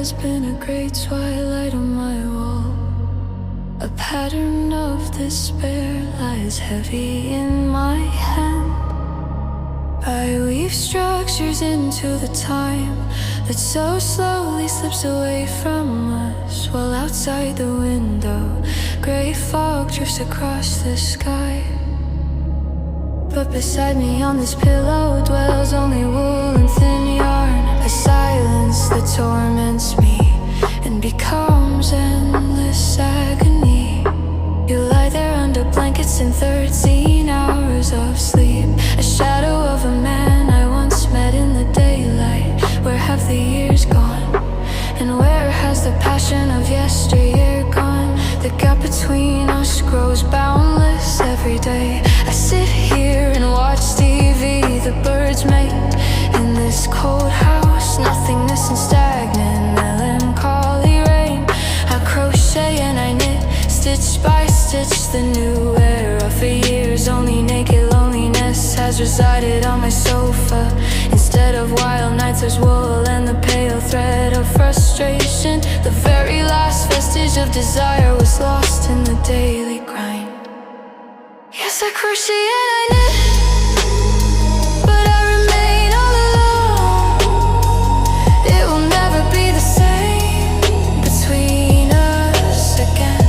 has been a great twilight on my wall. A pattern of despair lies heavy in my hand. I weave structures into the time that so slowly slips away from us, while outside the window gray fog drifts across the sky. But beside me on this pillow dwells only wool and thin yarn, a silence that torments me and becomes endless agony. You lie there under blankets in 13 hours of sleep, a shadow of a man I once met in the daylight. Where have the years gone? And where has the passion of yesteryear gone? The gap between us grows boundless every day. I sit here and watch TV, the birds mate in this cold house. Nothingness and stagnant melancholy rain. I crochet and I knit, stitch by stitch, the new era. For years only naked loneliness has resided on my sofa. Instead of wild nights there's wool and the pale thread of frustration. The very last vestige of desire was lost in the daily grind. Yes, I crochet and I knit, but I remain all alone. It will never be the same between us again.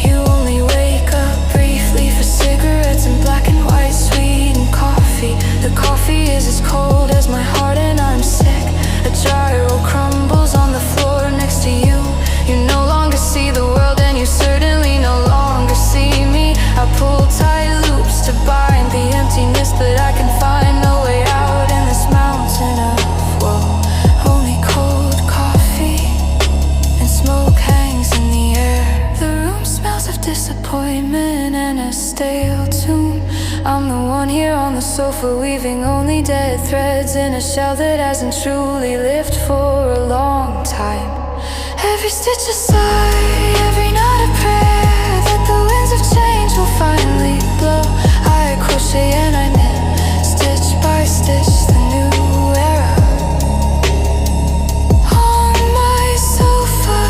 You only wake up briefly for cigarettes and black and white sweetened coffee. The coffee is as cold as my heart and I'm sick. A gyro crumbles on the floor next to you. You no longer see the world and you certainly no longer see me. I pull tight loops to bind the emptiness, but I can find no way out in this mountain of woe. Only cold coffee and smoke hangs in the air. The room smells of disappointment and a stale tune. I'm the one here on the sofa weaving only dead threads in a shell that hasn't truly lived for a long time. Every stitch a sigh, every knot a prayer that the winds of change will finally blow. I crochet and I knit, stitch by stitch, the new era. On my sofa,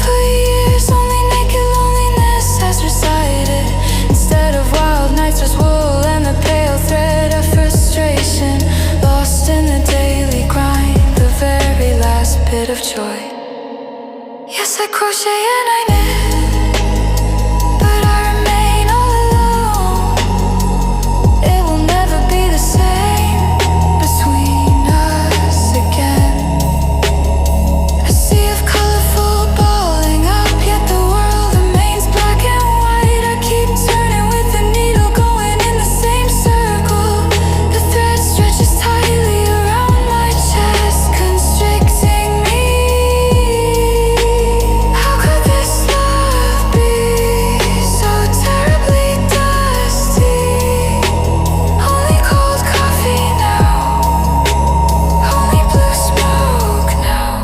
for years only naked loneliness has resided. Instead of wild nights there's wool and the pale thread of frustration, lost in the daily grind, the very last bit of joy. Yes, I crochet and I knit, but I remain all alone. It will never be the same between us again. A sea of colorful balling up, yet the world remains black and white. I keep turning with the needle going in the same circle. The thread stretches tightly around my chest, constricting me. How could this love be so terribly dusty? Only cold coffee now, only blue smoke now.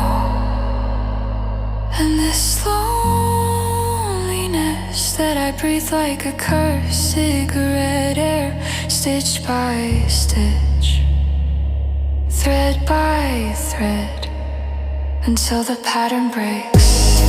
And this loneliness that I breathe like a curse, cigarette air, stitch by stitch, thread by thread, until the pattern breaks.